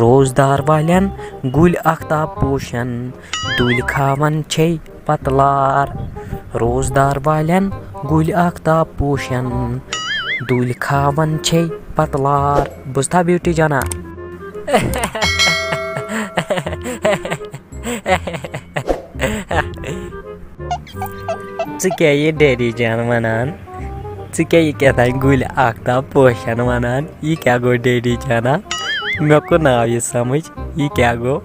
रोजदार वाल्यान गुल आफ्ताब पोशन दुल खावन छे पतलार रोजदार वाल्यान गुल आफ्ताब पोशन दुल खावन छे पतलार बुझता ब्यूटी जाना क्या ये डैडी जान वनान क्या ये कहता है गुल आफ्ताब पोशन वनान ये क्या गो डैडी जाना मे को नाव ये समझ ये क्या गो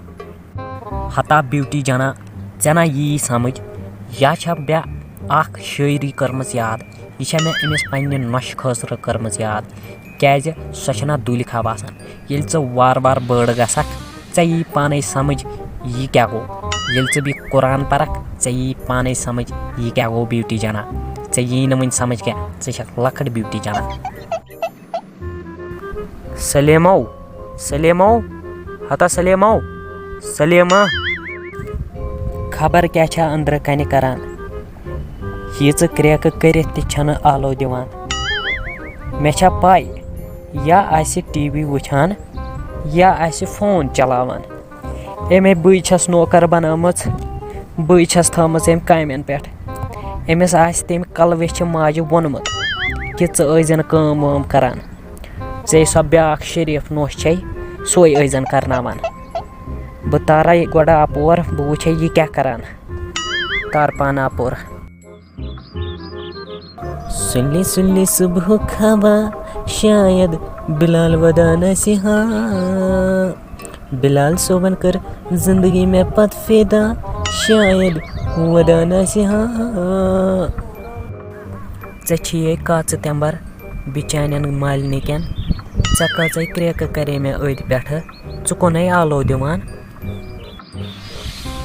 हता ब्यूटी जाना जना यी समझ या छा बे अख शायरी करमस याद ये छा मे अमिस पन्ने नश खसर करमस याद क्याज सो छना दुल खाब आसान येल च वार वार बड़ गसक चे यी पाने समझ ये क्या गो येल च भी कुरान परक चे यी पाने समझ ये क्या गो ब्यूटी जाना चे यी न मन समझ क्या चे छक लखड़ ब्यूटी जाना सलेमो सलेमो हता सलेमो सलेमा खबर क्या छा अंदर कने करान यीच क्रैक करित त छन आलो दिवान मे छा पाई या आसि टीवी वुछान या आसि फोन चलावान एमे बई छस नौकर बनामच बई छस थमस एम कामेन पेठ एमिस आसि तेम कलवेछ माज वोनमुत कि च अजन काम वाम करान चे सब ब्याख शरीफ नोश छे सोई अजन करनावान ब तारा गोड़ा अपोर ब वुछे ये क्या करान तार पान अपोर सुनली सुनली सुबह खबा शायद बिलाल वदा नसीहा बिलाल सोबन कर जिंदगी में पत फिदा शायद वदा नसीहा चे छिए काच तेंबर बिचानन मालनी केन चे क्रैक करे मे अद पेठ च कोने आलो दिवान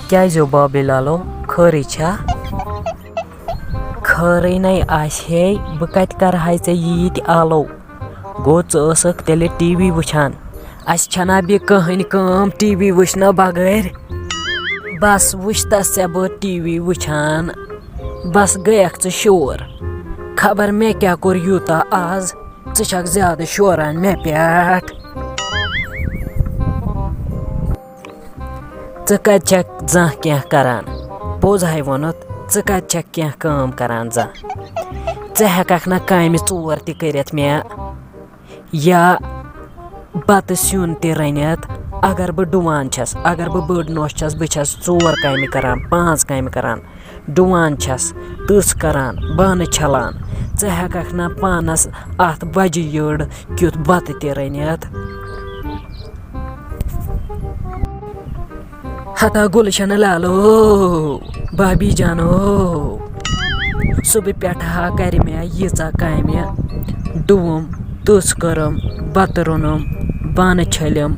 क्या जो बा बिलालो खरी छा खरी नहीं आसे ब कत कर हाय चे यीत आलो गो चसक तेले टीवी वुछान अस छना बे कहन काम टीवी वुछना बगैर बस वुछता से ब टीवी वुछान बस गयक च शोर खबर मे क्या कोर यूता आज च छक ज्यादा शोरान मे पेठ च कत छक जह क्या करान पोज हाय वनत च कत छक क्या काम करान जा च हेकक न कामि चोर त करित मे या बत स्यून त रनित अगर ब डुवान छस अगर ब बड़ नोश छस ब छस 4 कामि करान 5 कामि करान डुवान छस तस करान बान छलान च हेकक न पानस अत बजि यड़ क्युत बत त रनित हता गुलशन लालो भाभी जानो सुबह पेठ कर मे यीचा काम डुवम तस करम बत रोनम बान छलम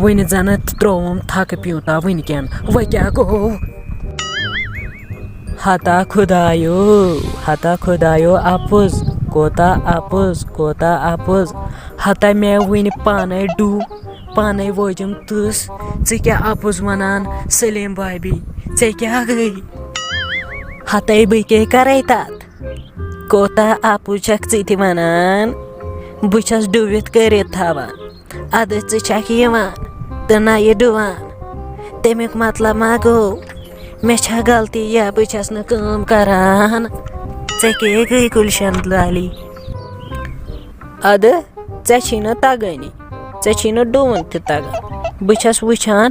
वन जन त्रोवम थक प्यूता वन कैन व क्या गो हता खुदायो अपुज कोता अपुज हता मे वन पाने डू पाने वोजम तस चे क्या अपुज वनान सलीम भाभी चे क्या गई हते बई के करे तात कोता आपु छक चे वनान बुछस डुवित करित थावान अद चे छक यवान तना ये डुवान तमिक मतलब मा गो मे छा गलती या बुछस न काम करान चे के गई गुलशन लाली अद चे छिन तगनी चे छिन डुवन त तगन बुछस वुछान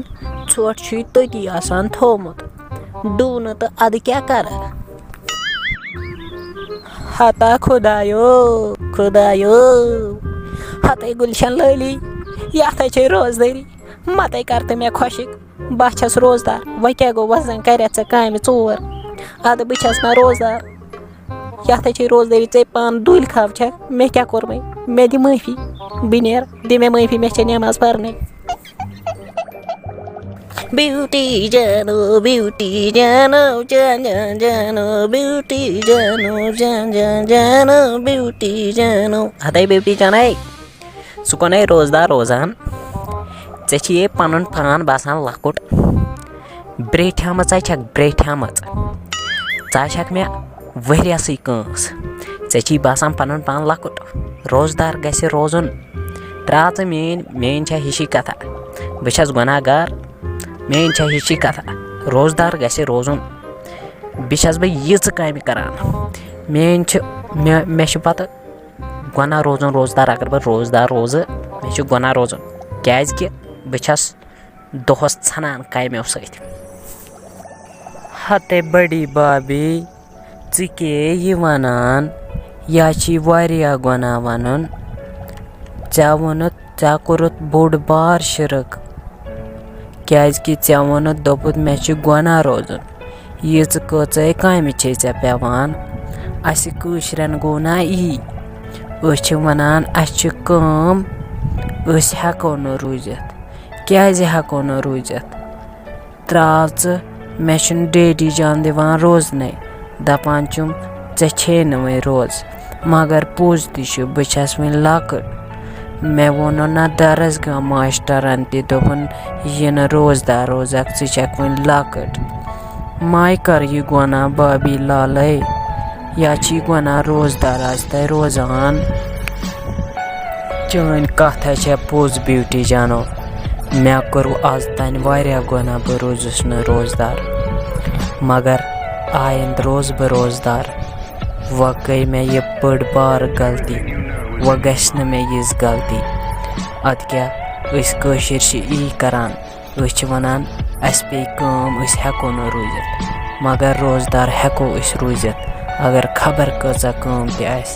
छोट छु तती आसान थोमुत डून तो अद क्या कर हता खुदायो हते गुलशन लाली यथे छे रोजदारी मत करते मे खुशिक बह छस रोजदार व क्या गो वजन कर काम 4 अद बह छस ना रोजदार यथे छे रोजदारी चे पान दुल खाव छे मे क्या कोर मे दि माफी बिनेर दि मे माफी मे छे नमाज पढ़ने ब्यूटी जानो जान जानो ब्यूटी जानो हते ब्यूटी जाने सुकोने रोजदार रोजान चे ये पनुन पान बसान लकुट ब्रेठामच छक ब्रेठामच चा छक मे वरियासै कंस चे बसान पनुन पान लकुट रोजदार गसे रोजन त्राच मेन छा हिशी कथा بہٕ چھَس گۄناہگار میٲنۍ چھےٚ ہِشی کتھا روزدار گژھِ روزُن بیٚیہِ چھَس بہٕ ییٖژٕ کامہِ کران مےٚ چھُ پتہٕ گۄناہ روزُن روزدار اگر بہٕ روزدار روزٕ مےٚ چھُ گۄناہ روزُن کیازکہِ بہٕ چھَس دۄہس ژھنان کامیو سۭتۍ ہتے بٔڑی بابی ژٕ کیٛاہ یہِ وَنان یا چھی واریاہ گۄناہ وَنُن ژےٚ ووٚنُتھ ژےٚ کوٚرُتھ بوٚڑ بار شِرک کیازکہِ ژےٚ ووٚنُتھ دوٚپُتھ مےٚ چھُ گۄناہ روزُن ییٖژٕ کۭژاہ کامہِ چھے ژےٚ پٮ۪وان اَسہِ کٲشرٮ۪ن گوٚو نا یی أسۍ چھِ وَنان اَسہِ چھِ کٲم أسۍ ہٮ۪کو نہٕ روٗزِتھ کیازِ ہٮ۪کو نہٕ روٗزِتھ ترٛاو ژٕ مےٚ چھُنہٕ ڈیڈی جان دِوان روزنَے دَپان چھُم ژےٚ چھے نہٕ وۄنۍ روز مگر پوٚز تہِ چھُ بہٕ چھَس وۄنۍ لۄکٕٹ مےٚ ووٚنُن نہ درسگاہ ماشٹرَن تہِ دوٚپُن یہِ نہٕ روزدار روزکھ ژٕ چھَکھ وۄنۍ لۄکٕٹ ماے کر یہِ گۄناہ بابی لالے یا چھی گۄناہ روزدار آسہِ تَے روزان چٲنۍ کَتھ ہے چھےٚ پوٚز بیوٹی جانو مےٚ کوٚر آز تانۍ واریاہ گۄناہ بہٕ روٗزُس نہٕ روزدار مگر آیِندٕ روزٕ بہٕ روزدار وۄنۍ گٔے مےٚ یہِ بٔڑ بار غلطی وۄنۍ گژھِ نہٕ مےٚ یِژھ غلطی اَدٕ کیٛاہ أسۍ کٲشِرۍ چھِ یی کَران أسۍ چھِ وَنان اَسہِ پیٚیہِ کٲم أسۍ ہٮ۪کو نہٕ روٗزِتھ مگر روزدار ہٮ۪کو أسۍ روٗزِتھ اگر خبر کۭژاہ کٲم تہِ آسہِ